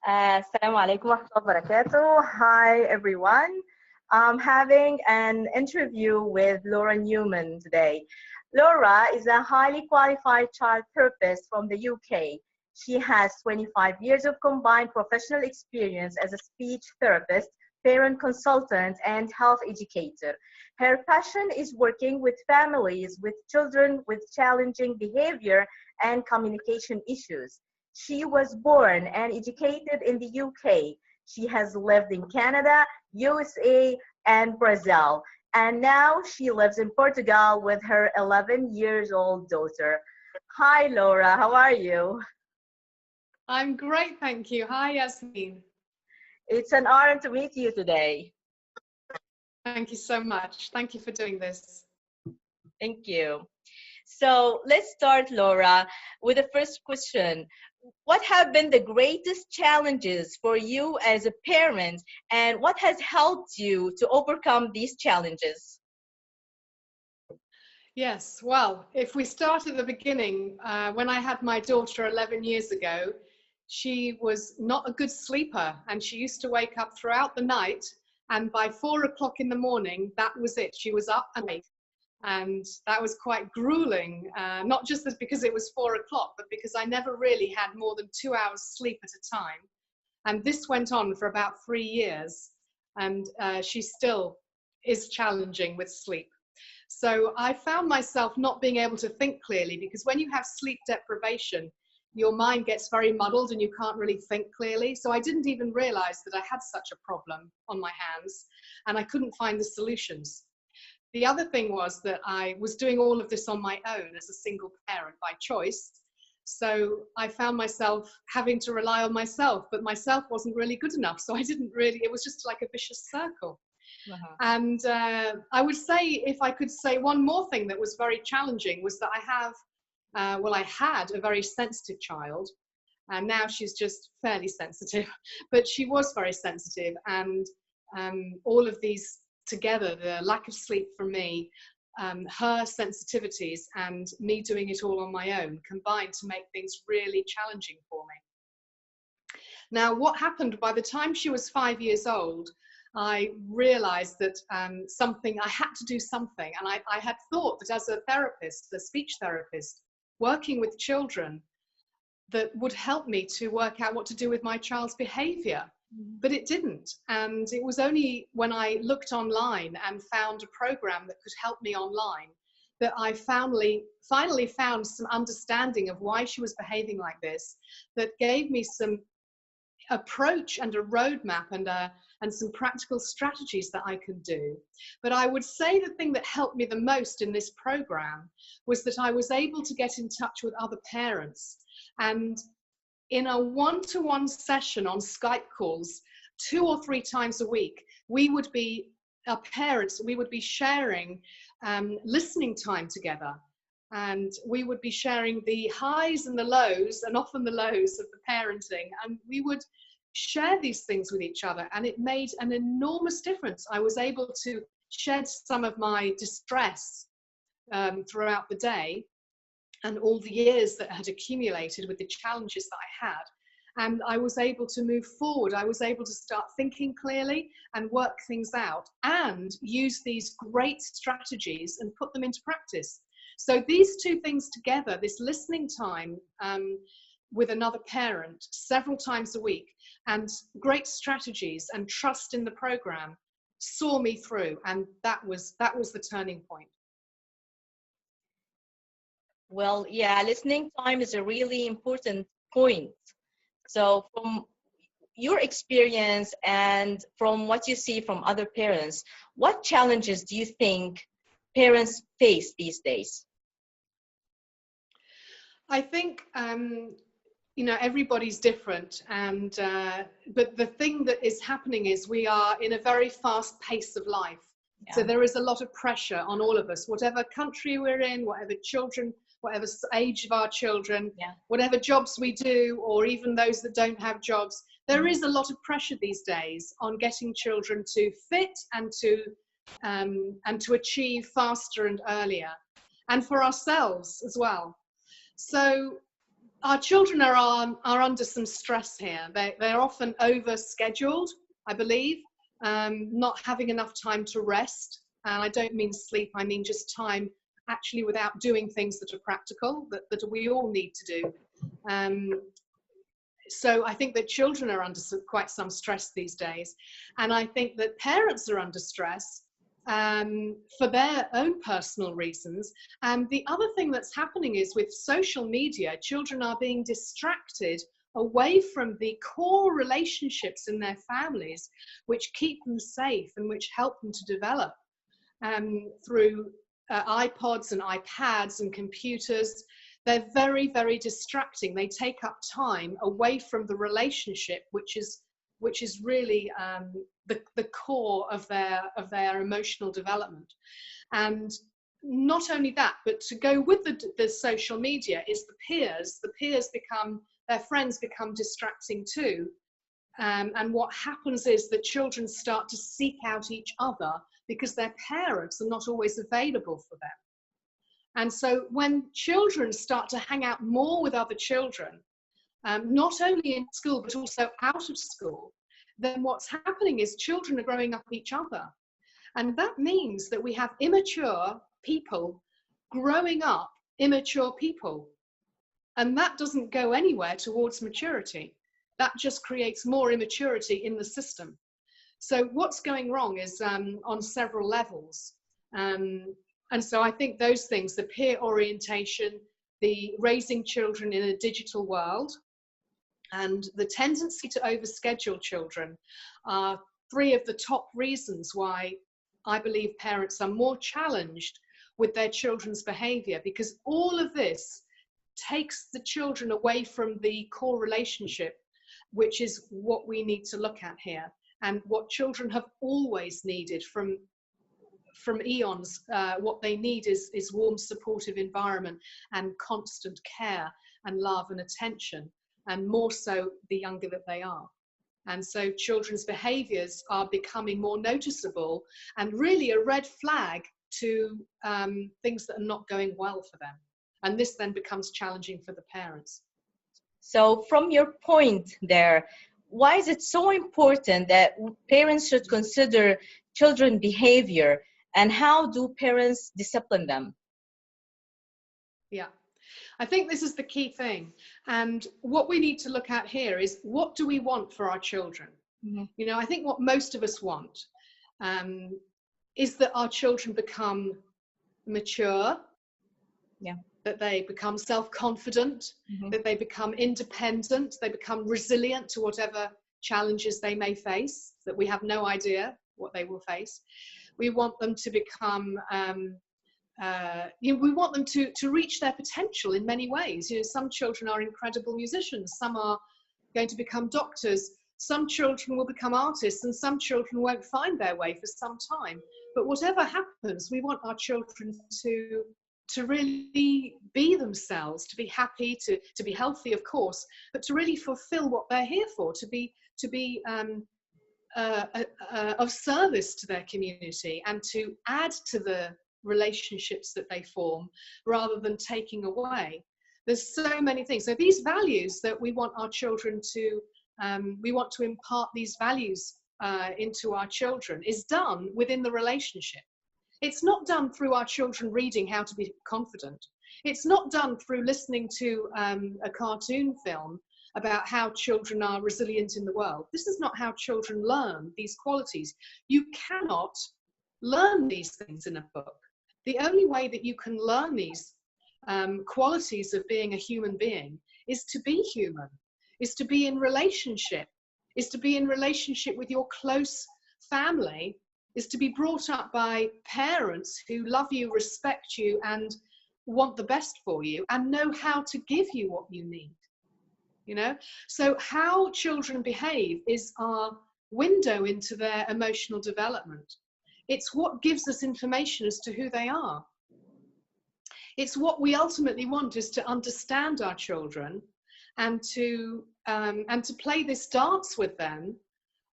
Assalamu alaikum wa rahmatullahi wa barakatuh. Hi, everyone. I'm having an interview with Laura Newman today. Laura is a highly qualified child therapist from the UK. She has 25 years of combined professional experience as a speech therapist, parent consultant, and health educator. Her passion is working with families with children with challenging behavior and communication issues. She was born and educated in the UK. She has lived in Canada, USA, and Brazil. And now she lives in Portugal with her 11 years old daughter. Hi, Laura. How are you? I'm great, thank you. Hi, Yasmin. It's an honor to meet you today. Thank you so much. Thank you for doing this. Thank you. So let's start, Laura, with the first question. What have been the greatest challenges for you as a parent, and what has helped you to overcome these challenges? Yes, well, if we start at the beginning, when I had my daughter 11 years ago, she was not a good sleeper, and she used to wake up throughout the night, and by 4 o'clock in the morning, that was it. She was up and late. And that was quite grueling, not just because it was 4 o'clock, but because I never really had more than 2 hours sleep at a time. And this went on for about 3 years, and she still is challenging with sleep. So I found myself not being able to think clearly, because when you have sleep deprivation, your mind gets very muddled and you can't really think clearly. So I didn't even realize that I had such a problem on my hands, and I couldn't find the solutions. The other thing was that I was doing all of this on my own as a single parent by choice. So I found myself having to rely on myself, but myself wasn't really good enough. So I didn't really, it was just like a vicious circle. And I would say, if I could say one more thing that was very challenging, was that I had a very sensitive child, and now she's just fairly sensitive, but she was very sensitive, and all of these together, the lack of sleep for me, her sensitivities, and me doing it all on my own, combined to make things really challenging for me. Now, what happened by the time she was 5 years old, I realized that I had to do something. And I had thought that as a therapist, a speech therapist, working with children, that would help me to work out what to do with my child's behavior. But it didn't. And it was only when I looked online and found a program that could help me online that I finally found some understanding of why she was behaving like this, that gave me some approach and a roadmap and some practical strategies that I could do. But I would say the thing that helped me the most in this program was that I was able to get in touch with other parents, and in a one-to-one session on Skype calls, 2 or 3 times a week, we would be sharing listening time together. And we would be sharing the highs and the lows, and often the lows of the parenting. And we would share these things with each other. And it made an enormous difference. I was able to shed some of my distress throughout the day, and all the years that had accumulated with the challenges that I had. And I was able to move forward. I was able to start thinking clearly and work things out, and use these great strategies and put them into practice. So these two things together, this listening time with another parent several times a week, and great strategies and trust in the program, saw me through. And that was the turning point. Well, yeah, listening time is a really important point. So from your experience and from what you see from other parents, what challenges do you think parents face these days? I think, everybody's different. And but the thing that is happening is we are in a very fast pace of life. Yeah. So there is a lot of pressure on all of us, whatever country we're in, whatever children, whatever age of our children, whatever jobs we do, or even those that don't have jobs. There is a lot of pressure these days on getting children to fit and to achieve faster and earlier, and for ourselves as well. So our children are under some stress here. They're often over-scheduled, I believe, not having enough time to rest. And I don't mean sleep, I mean just time actually without doing things that are practical, that we all need to do. So I think that children are under quite some stress these days. And I think that parents are under stress for their own personal reasons. And the other thing that's happening is with social media, children are being distracted away from the core relationships in their families, which keep them safe and which help them to develop through iPods and iPads and computers. They're very, very distracting. They take up time away from the relationship, which is really the core of their emotional development. And not only that, but to go with the social media is the peers. The peers become, their friends become distracting too. And what happens is that children start to seek out each other because their parents are not always available for them. And so when children start to hang out more with other children, not only in school, but also out of school, then what's happening is children are growing up each other. And that means that we have immature people growing up immature people. And that doesn't go anywhere towards maturity. That just creates more immaturity in the system. So what's going wrong is on several levels. And so I think those things, the peer orientation, the raising children in a digital world, and the tendency to overschedule children are three of the top reasons why I believe parents are more challenged with their children's behavior, because all of this takes the children away from the core relationship, which is what we need to look at here, and what children have always needed from eons. What they need is warm, supportive environment and constant care and love and attention, and more so the younger that they are. And so children's behaviors are becoming more noticeable and really a red flag to things that are not going well for them. And this then becomes challenging for the parents. So from your point there, why is it so important that parents should consider children's behavior, and how do parents discipline them? Yeah, I think this is the key thing. And what we need to look at here is, what do we want for our children? Mm-hmm. You know, I think what most of us want is that our children become mature, yeah, that they become self-confident, mm-hmm, that they become independent, they become resilient to whatever challenges they may face, that we have no idea what they will face. We want them to become, we want them to reach their potential in many ways. You know, some children are incredible musicians, some are going to become doctors, some children will become artists, and some children won't find their way for some time. But whatever happens, we want our children to really be themselves, to be happy, to be healthy, of course, but to really fulfill what they're here for, to be of service to their community and to add to the relationships that they form rather than taking away. There's so many things. So these values that we want our children to, we want to impart these values into our children is done within the relationship. It's not done through our children reading how to be confident. It's not done through listening to a cartoon film about how children are resilient in the world. This is not how children learn these qualities. You cannot learn these things in a book. The only way that you can learn these qualities of being a human being is to be human, is to be in relationship, is to be in relationship with your close family, is to be brought up by parents who love you, respect you, and want the best for you, and know how to give you what you need. You know, so how children behave is our window into their emotional development. It's what gives us information as to who they are. It's what we ultimately want, is to understand our children and to play this dance with them,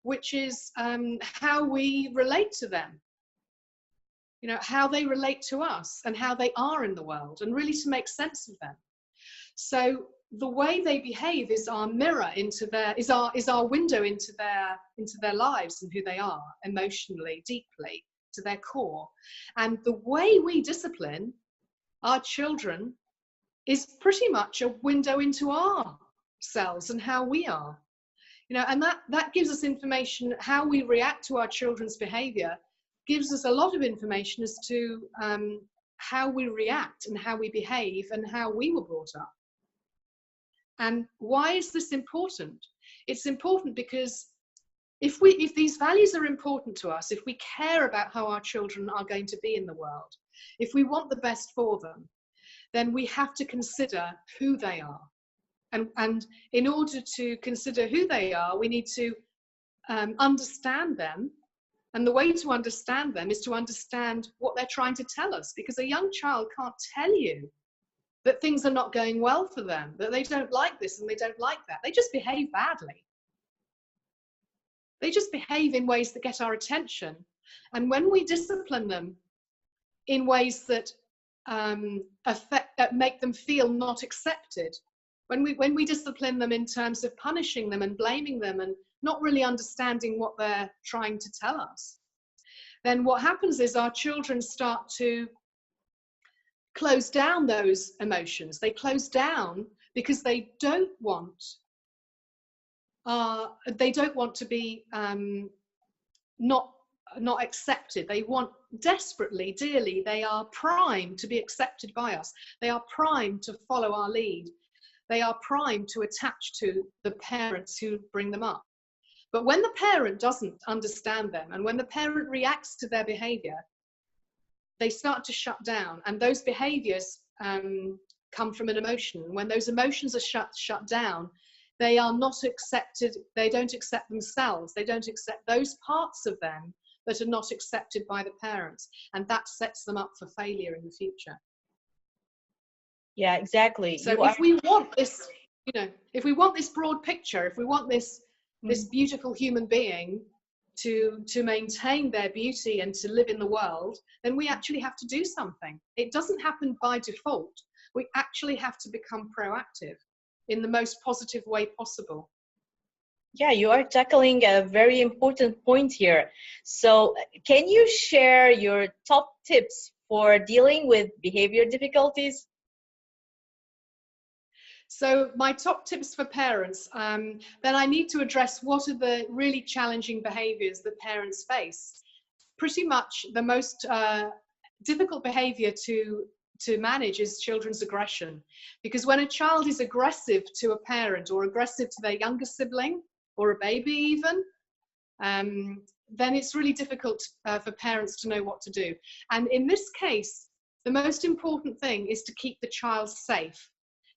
which is how we relate to them. You know, how they relate to us and how they are in the world, and really to make sense of them. So the way they behave is our mirror into their, is our window into their lives and who they are emotionally, deeply, to their core. And the way we discipline our children is pretty much a window into ourselves and how we are. And that gives us information. How we react to our children's behavior gives us a lot of information as to how we react and how we behave and how we were brought up. And why is this important? It's important because if these values are important to us, if we care about how our children are going to be in the world, if we want the best for them, then we have to consider who they are. And in order to consider who they are, we need to understand them. And the way to understand them is to understand what they're trying to tell us, because a young child can't tell you that things are not going well for them, that they don't like this and they don't like that. They just behave badly. They just behave in ways that get our attention. And when we discipline them in ways that make them feel not accepted, when we discipline them in terms of punishing them and blaming them and not really understanding what they're trying to tell us, then what happens is our children start to close down those emotions. They close down because they don't want to be not accepted. They want desperately, dearly, they are primed to be accepted by us. They are primed to follow our lead. They are primed to attach to the parents who bring them up. But when the parent doesn't understand them, and when the parent reacts to their behavior, they start to shut down. And those behaviors come from an emotion. When those emotions are shut down, they are not accepted. They don't accept themselves. They don't accept those parts of them that are not accepted by the parents. And that sets them up for failure in the future. Yeah, exactly. So if we want this, if we want this broad picture, if we want this beautiful human being to maintain their beauty and to live in the world, then we actually have to do something. It doesn't happen by default. We actually have to become proactive in the most positive way possible. Yeah, you are tackling a very important point here. So can you share your top tips for dealing with behavior difficulties? So my top tips for parents, then I need to address what are the really challenging behaviors that parents face. Pretty much the most difficult behavior to manage is children's aggression. Because when a child is aggressive to a parent or aggressive to their younger sibling or a baby even, then it's really difficult for parents to know what to do. And in this case, the most important thing is to keep the child safe.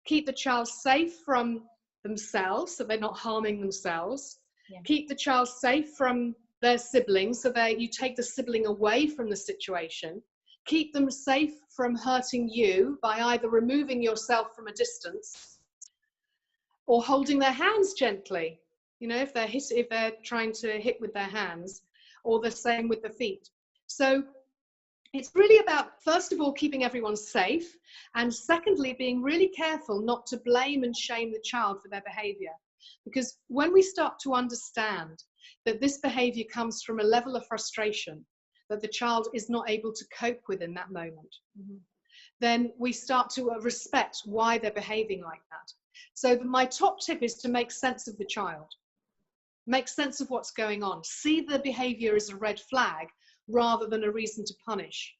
Keep the child safe from themselves, so they're not harming themselves. Yeah. Keep the child safe from their siblings, so that you take the sibling away from the situation. Keep them safe from hurting you by either removing yourself from a distance or holding their hands gently, if they're trying to hit with their hands, or the same with the feet. So it's really about, first of all, keeping everyone safe, and secondly, being really careful not to blame and shame the child for their behavior. Because when we start to understand that this behavior comes from a level of frustration that the child is not able to cope with in that moment, then we start to respect why they're behaving like that. So my top tip is to make sense of the child. Make sense of what's going on. See the behavior as a red flag rather than a reason to punish.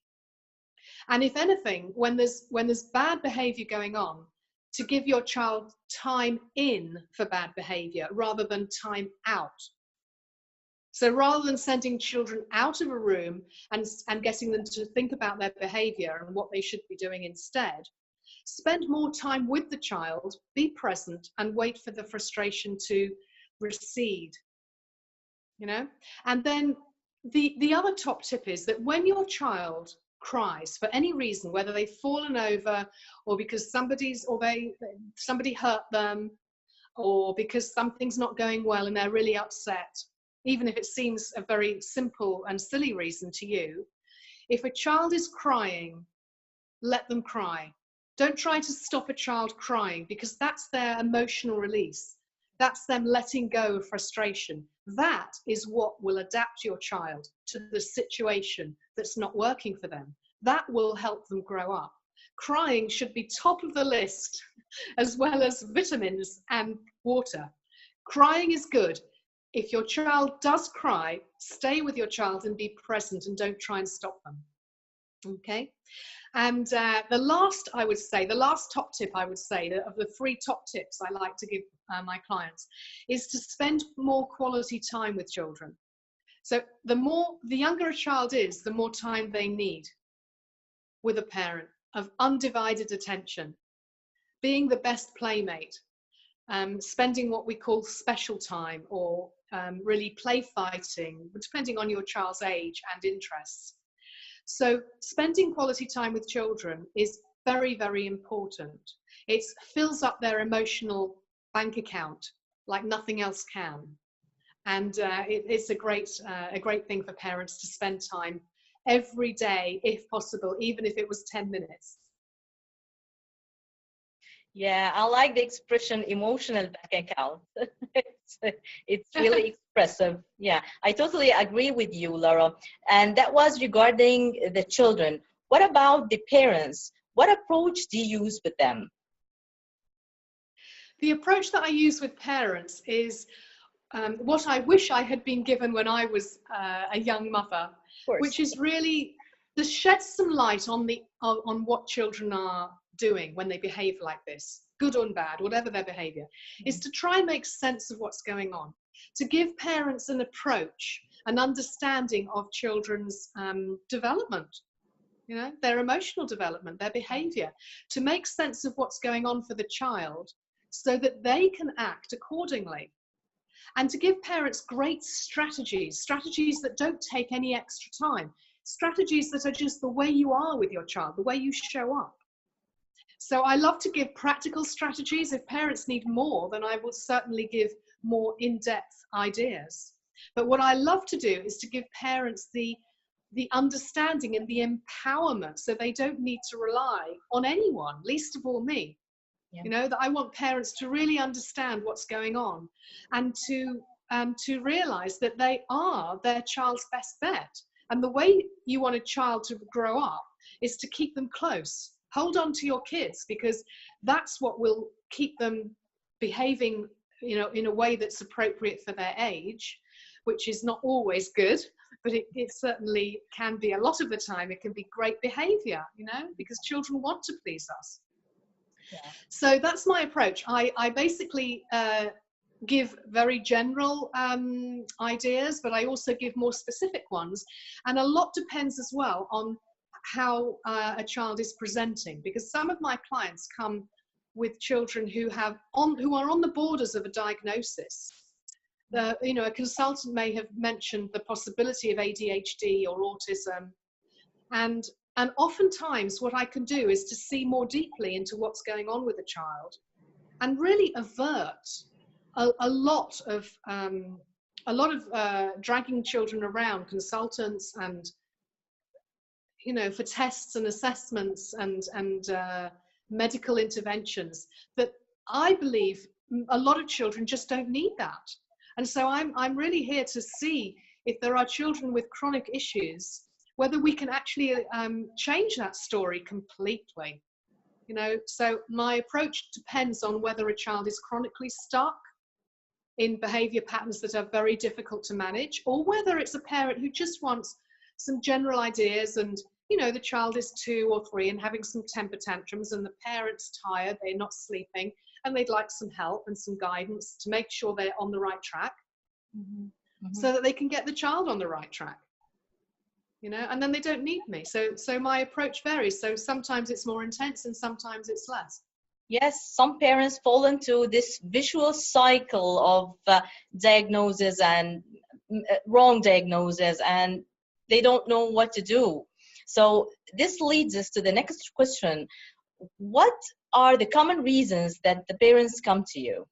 And if anything, when there's bad behavior going on, to give your child time in for bad behavior rather than time out. So rather than sending children out of a room and getting them to think about their behavior and what they should be doing instead, spend more time with the child, be present, and wait for the frustration to recede. And then the other top tip is that when your child cries for any reason, whether they've fallen over or because somebody hurt them, or because something's not going well and they're really upset, even if it seems a very simple and silly reason to you, if a child is crying, let them cry. Don't try to stop a child crying, because that's their emotional release. That's them letting go of frustration. That is what will adapt your child to the situation that's not working for them. That will help them grow up. Crying should be top of the list, as well as vitamins and water. Crying is good. If your child does cry, stay with your child and be present, and don't try and stop them. Okay? And the last top tip I would say, of the 3 top tips I like to give my clients, is to spend more quality time with children. So the younger a child is, the more time they need with a parent, of undivided attention, being the best playmate, spending what we call special time, or really play fighting, depending on your child's age and interests. So spending quality time with children is very, very important. It fills up their emotional bank account like nothing else can. And it's a great thing for parents to spend time every day, if possible, even if it was 10 minutes. Yeah, I like the expression emotional bank account. It's really expressive. Yeah, I totally agree with you, Laura. And that was regarding the children. What about the parents? What approach do you use with them? The approach that I use with parents is what I wish I had been given when I was a young mother, which is really to shed some light on what children are doing when they behave like this, good or bad, whatever their behavior, is to try and make sense of what's going on, to give parents an approach, an understanding of children's development, their emotional development, their behavior, to make sense of what's going on for the child so that they can act accordingly. And to give parents great strategies that don't take any extra time, strategies that are just the way you are with your child, the way you show up. So I love to give practical strategies. If parents need more, then I will certainly give more in-depth ideas. But what I love to do is to give parents the understanding and the empowerment, so they don't need to rely on anyone, least of all me. Yeah. That I want parents to really understand what's going on, and to realize that they are their child's best bet. And the way you want a child to grow up is to keep them close. Hold on to your kids, because that's what will keep them behaving, in a way that's appropriate for their age, which is not always good, but it certainly can be. A lot of the time it can be great behavior, because children want to please us. Yeah. So that's my approach. I basically give very general ideas, but I also give more specific ones. And a lot depends as well on how a child is presenting, because some of my clients come with children who are on the borders of a diagnosis. A consultant may have mentioned the possibility of ADHD or autism, and oftentimes what I can do is to see more deeply into what's going on with the child, and really avert a lot of dragging children around consultants and for tests and assessments and medical interventions, that I believe a lot of children just don't need that. And so I'm really here to see if there are children with chronic issues, whether we can actually change that story completely. So my approach depends on whether a child is chronically stuck in behavior patterns that are very difficult to manage, or whether it's a parent who just wants some general ideas, and the child is 2 or 3 and having some temper tantrums, and the parent's tired, they're not sleeping, and they'd like some help and some guidance to make sure they're on the right track, so that they can get the child on the right track. And then they don't need me. So my approach varies. So sometimes it's more intense and sometimes it's less. Yes, some parents fall into this visual cycle of diagnosis and wrong diagnosis, and they don't know what to do. So this leads us to the next question. What are the common reasons that the parents come to you?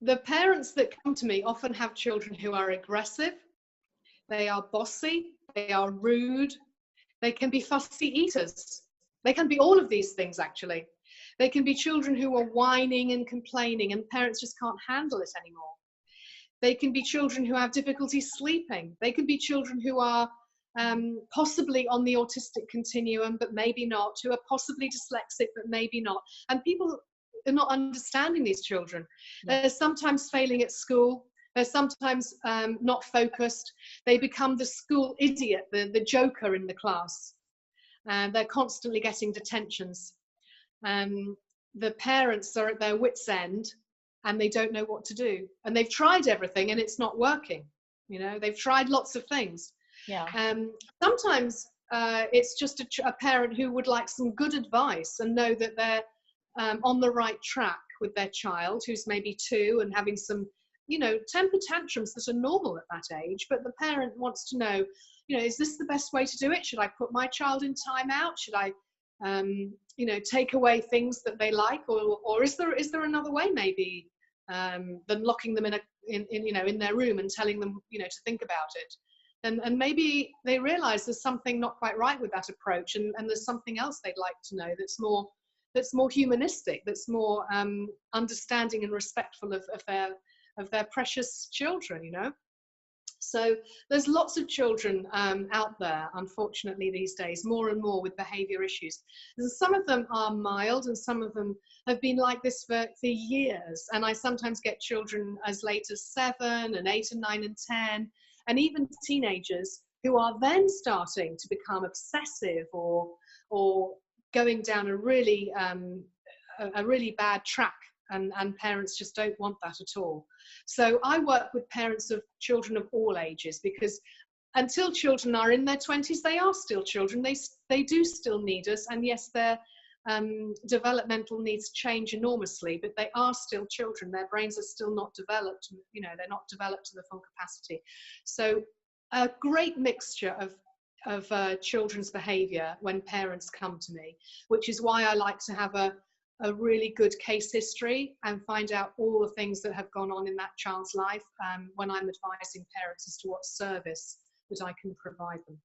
The parents that come to me often have children who are aggressive, they are bossy, they are rude, they can be fussy eaters, They can be all of these things, actually. They can be children who are whining and complaining and parents just can't handle it anymore. They can be children who have difficulty sleeping. They can be children who are possibly on the autistic continuum, but maybe not, who are possibly dyslexic, but maybe not. And people are not understanding these children. Yeah. They're sometimes failing at school. They're sometimes not focused. They become the school idiot, the joker in the class. They're constantly getting detentions. The parents are at their wits' end and they don't know what to do. And they've tried everything and it's not working. You know, they've tried lots of things. Yeah. Sometimes it's just a parent who would like some good advice and know that they're on the right track with their child, who's maybe 2 and having some, you know, temper tantrums that are normal at that age. But the parent wants to know, you know, is this the best way to do it? Should I put my child in timeout? Should I, you know, take away things that they like, or is there another way maybe than locking them in their room and telling them, you know, to think about it? And maybe they realize there's something not quite right with that approach, and there's something else they'd like to know that's more humanistic, that's more understanding and respectful of their precious children, you know. So there's lots of children out there, unfortunately, these days, more and more with behavior issues. And some of them are mild and some of them have been like this for years. And I sometimes get children as late as 7 and 8 and 9 and 10, and even teenagers who are then starting to become obsessive or going down a really bad track. And parents just don't want that at all. So I work with parents of children of all ages, because until children are in their 20s, they are still children. They do still need us, and yes, their developmental needs change enormously, but they are still children. Their brains are still not developed. You know, they're not developed to the full capacity. So a great mixture of children's behavior when parents come to me, which is why I like to have a really good case history and find out all the things that have gone on in that child's life when I'm advising parents as to what service that I can provide them.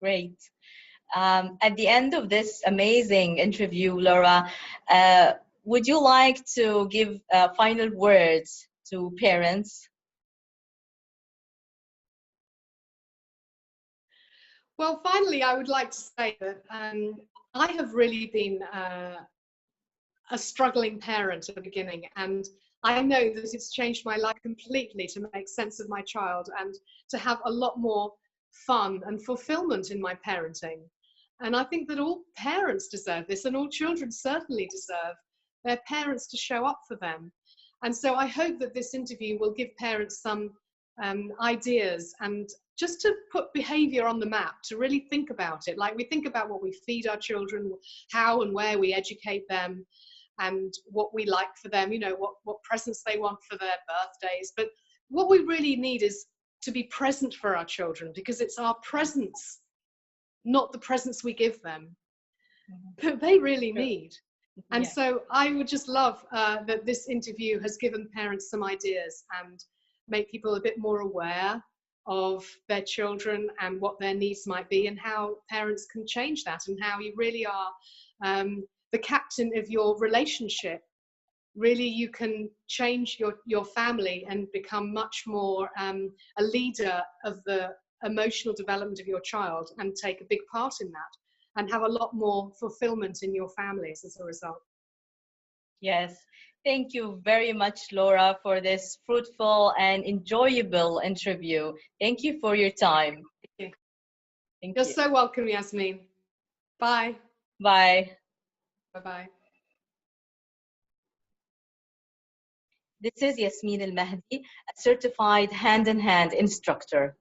Great. At the end of this amazing interview, Laura, would you like to give final words to parents? Well, finally, I would like to say that I have really been a struggling parent at the beginning, and I know that it's changed my life completely to make sense of my child and to have a lot more fun and fulfillment in my parenting. And I think that all parents deserve this, and all children certainly deserve their parents to show up for them. And so I hope that this interview will give parents some ideas, and just to put behavior on the map, to really think about it. Like we think about what we feed our children, how and where we educate them, and what we like for them, you know, what presents they want for their birthdays. But what we really need is to be present for our children, because it's our presence, not the presents we give them, that they really need. And so I would just love that this interview has given parents some ideas and make people a bit more aware of their children and what their needs might be, and how parents can change that, and how you really are the captain of your relationship. Really, you can change your family and become much more a leader of the emotional development of your child, and take a big part in that, and have a lot more fulfillment in your families as a result. Yes. Thank you very much, Laura, for this fruitful and enjoyable interview. Thank you for your time. Thank you. Thank You're you. so welcome, Yasmin. Bye. Bye. Bye-bye. This is Yasmin Al-Mahdi, a certified hand-in-hand instructor.